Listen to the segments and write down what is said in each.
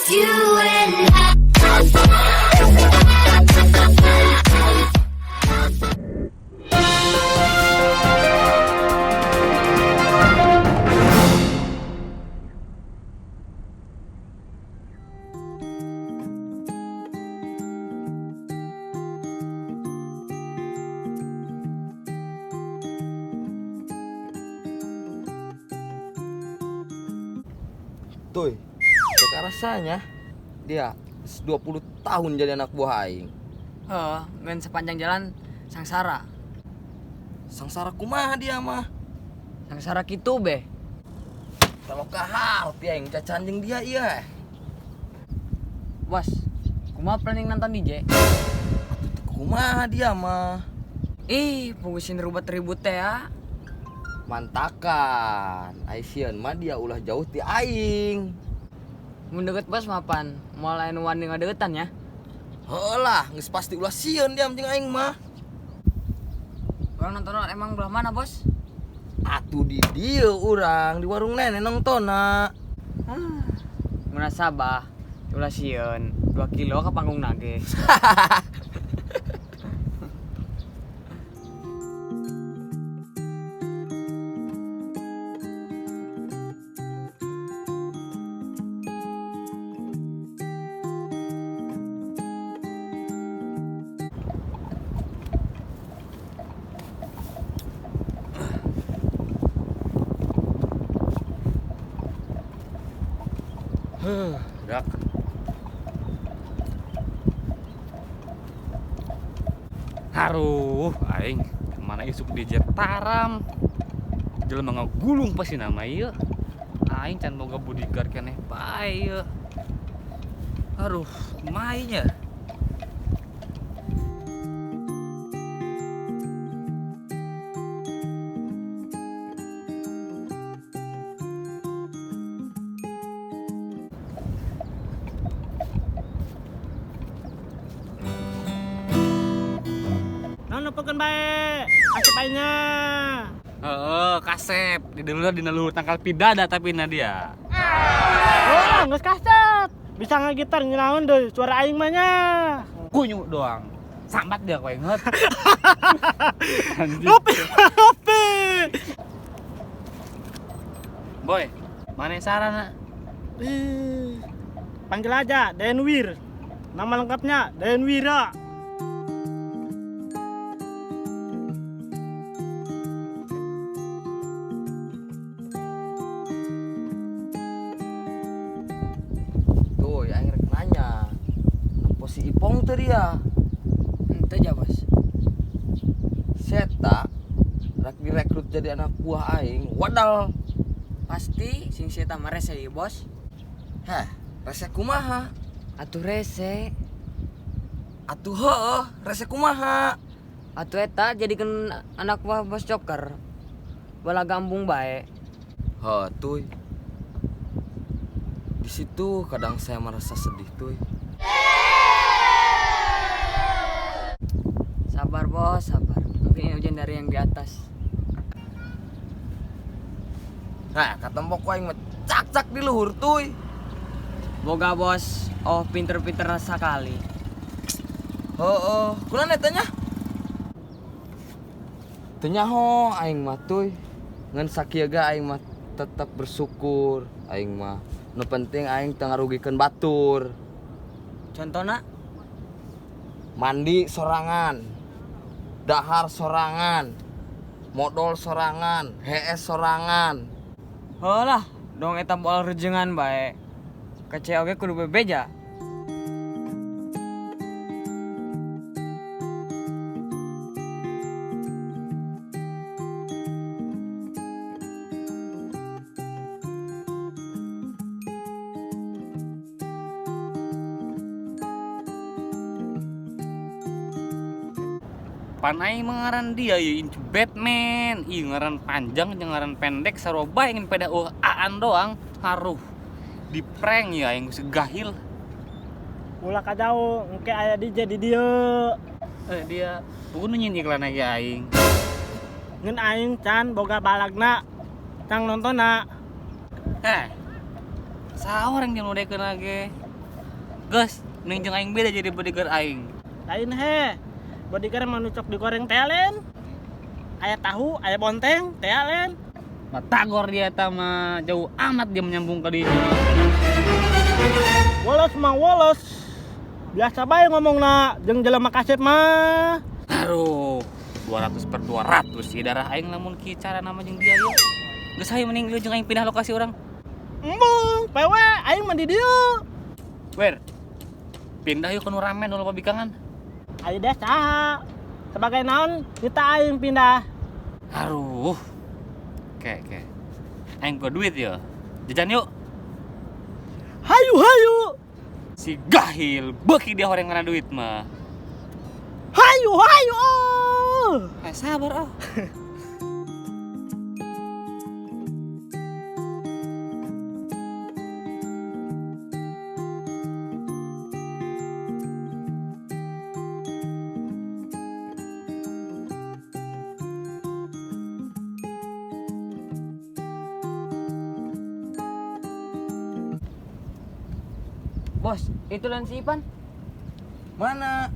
you and I. Tuh, teka rasanya dia 20 tahun jadi anak buah aing. Ngan sepanjang jalan sangsara. Sangsara kumaha dia mah. Sangsara kitu be. Kalau kahar aing cacanjing dia iya. Bos, kumaha planning nonton DJ? Kumaha dia mah. Ih, punggusin ribut-ribut teh ya. Mantakan, Aisyah mah dia ulah jauh ti aing. Mun deket bos mapan, mau lain wani ngadegetan ya. Heulah, geus pasti ulah sieun dia anjing aing mah. Orang nonton emang belah mana bos? Atuh di dieu urang di warung nenek nongtona. Mun sabah, ulah sieun 2 kilo ke panggung nage. Dak. Haruh, aing mana isuk di Jetaram. Jelema ngagulung pasti nama ieu. Aing can boga bodyguard keneh bae ieu. Haruh, kumaha nya? Numpukkan bae, kasih paenya. Kasep. Di dina luhur tangkal pidada tapi dia. Oh, geus kasep. Bisa ngagitar nginaon deui suara aing mah nya. Kunyu doang. Sambat dia koe ngeut. Ngopi, ngopi. Boy, mana sarana? Panggil aja Denwir. Nama lengkapnya Denwira. Tuh, ya aing rek nanya. Nempo si Ipong teh dia. Henteu ja bos. Seta rek direkrut jadi anak buah aing. Wadal. Pasti sing seta mah rese ieu bos. Hah, rese kumaha? Atuh rese. Atuh heueuh, rese kumaha? Atuh eta jadikeun anak buah bos Joker. Bala gambung bae. Heuh, tuh. Di situ kadang saya merasa sedih, tuh. Sabar bos, sabar. Mungkin ini hujan dari yang di atas. Nah, kata mbok aing mah cak-cak di luhur, tuh. Boga bos, oh pinter-pinter sakali. Heueuh, kunaon eta nya? Teu nyaho aing mah, tuh. Ngan sakieu ga aing mah tetep bersyukur. Aing mah nu penting aing teu ngarugikeun batur. Contohna, Mandi sorangan, dahar sorangan, modal sorangan, hees sorangan. heulah dong eta boal rejengan bae. Kece oge kudu bebeja. Pan aing mengaran dia ieu incu Batman. Ieu ngaran panjang jeung ngaran pendek saroba ingin pada aan doang. Haruh. Di prank ya aing geus gahil. Ulah kadau engke aya DJ di dieu. Dia bukan nyin iklan lagi aing. Ngeun aing can boga balagna. Tang nontonna. Saha orang dia nudekeun lagi. Gus, mending jeung aing beda jadi bodyguard aing. Lain he. Bodyguard manucok digoreng telen. Aya tahu, aya bonteng, telen. Batagor dia eta mah jauh amat dia menyambung ke dieu. Wolos mah wolos. Biasa bae ngomongna jeung jelema kasep mah. Aduh, 200/200 sih darah aing lamun kieu cara nama jeung dia yeuh. Geus hayu mending jeung aing pindah lokasi urang. Embung, pewe aing mah di dieu. Wer. Pindah yuk ke nu rame nu loba bikangan. Ayo deh saha. Sebagai naon kita aing pindah. Aduh. Oke. Aing gua duit ya. Jajan yuk. Hayu. Si Gahil, beuki dia orang ngana duit mah. Hayu. Sabar ah. Bos, itu lan si Ipan. Mana?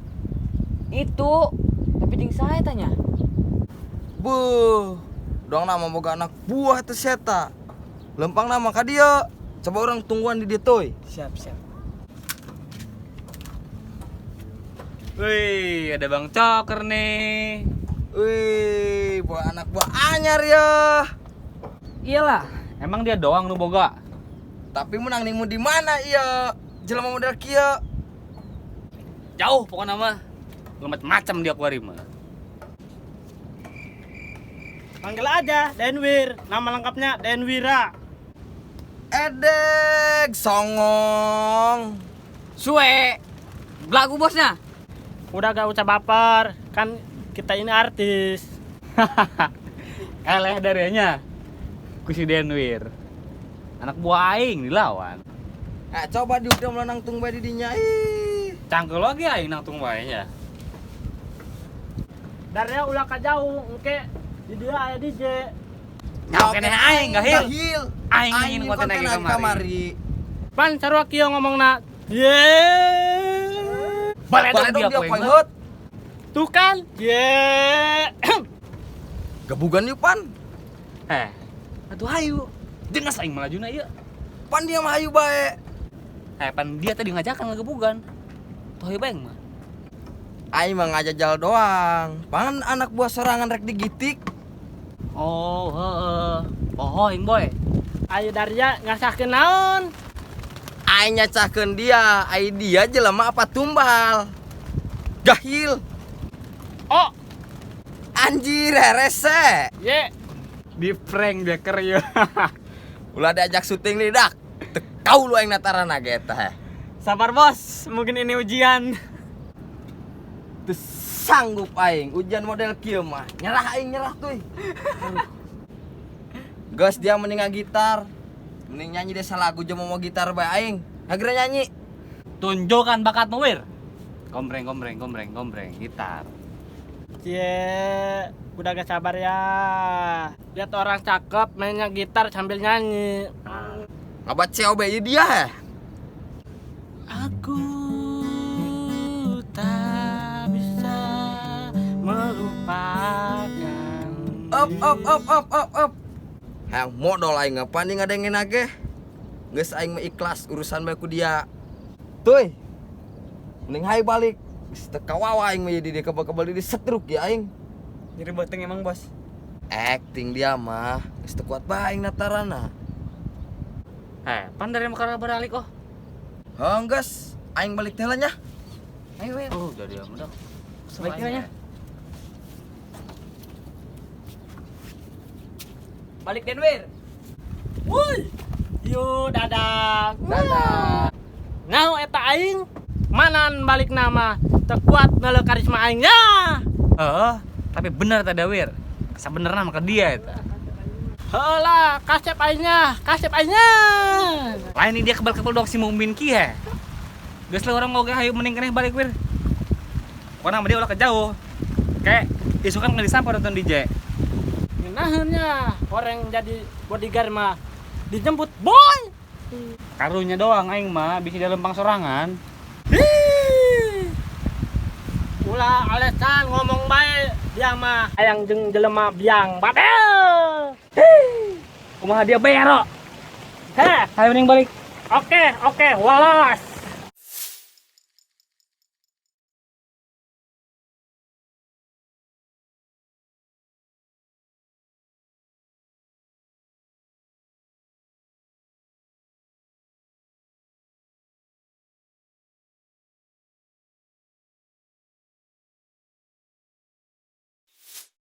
Itu, tapi jeung saya tanya. Buh, dong nama boga anak buah itu seta. Lempang nama ka dia. Coba orang tungguan di dia toy. Siap. Wih, ada Bang Coker nih. Wih, buah anak buah anyar ya. Iyalah, emang dia doang nu boga. Tapi menang nimu di mana iya? Jelema model kieu. Jauh pokoknya mah. Macam dia kuari mah. Panggil aja Denwir. Nama lengkapnya Denwira. Edeg songong. Suwe. Belagu bosnya. Udah gak usah baper. Kan kita ini artis. Eleh darinya. Ku si Denwir. Anak buah aing dilawan. Coba diudah melanang tung bae di dinya. Ih. Cangkel lagi aing nang tung bae nya. Darnya ulah ka jauh, engke di dia aya DJ. Nyao kene aing Gahil. Aing Aing ingin konten lagi kamari. Pan sarua kieu ngomongna. Ye. Baledog dia poe. hot. Tuh kan? Ye. Gabugan yuk pan. Atuh hayu. Dengas aing melajuna ieu. Pan dia mah hayu bae. Pan dia tadi ngajakan ngagebugan. Toh hayu baeng mah. Aing mah ngajajal doang. Pan anak buah serangan rek digitik. Oh, heeh. Oh, aing boy. Ayo Darya ngasahkeun naon? Aing nyacahkeun dia, ai dia jelema apa tumbal. Gahil. Oh, Anjir rese. ye. Di prank dia keur ya. Ulah diajak syuting nih dak. Tekau lu aing natarana ge teh. Sabar bos, mungkin ini ujian. Teu sanggup aing ujian model kieu mah. Nyerah aing nyerah tuh. Gus dia mending gitar. Mending nyanyi desa lagu jeung mau gitar bae aing. Agre nyanyi. Tunjukkan bakatmu, Wir. Gombreng gitar. Ye, udah gak sabar ya. Lihat orang cakep mainnya gitar sambil nyanyi. Ngabat CEO bae dia heh. Aku tak bisa melupakan. Up. Hang modal aing ngapani ngadengin age. Geus aing mah ikhlas urusan bae ku dia. Tuy. Mending hai balik. Geus teu kawawa aing mah jadi dia kebal-kebal di setruk ya aing. Jadi boteng emang bos. Acting dia mah geus teu kuat bae aing natarana. Pan dari makara beralik oh. Hong geus, aing balik teh nya. Ayo, Wir. Oh, udah dia mudah. Balik nya. Balik Denwir. Wuih. Yo dadah. Dadah. Ngau eta aing manan balik nama tekuat nele karisma aingnya. Tapi bener tadi Wir. Sabenerna maka dia eta. Heula, kasep aingnya. Lain ini dia kebal-kebal dok si Mumin ki he. Geus lah orang ngoge hayu mending keneh balik Wir. Pokona dia ulah ke jauh. Kayak isukan nggak disampar nonton DJ. Nahnya orang jadi bodyguard mah dijemput boy. Karunya doang aing mah bisa dia lempang sorangan. Ulah alesan ngomong baik dia mah ayang jeung jelema biang bade. Kumaha dia bero. Heh, Ayo mending balik. oke, walas.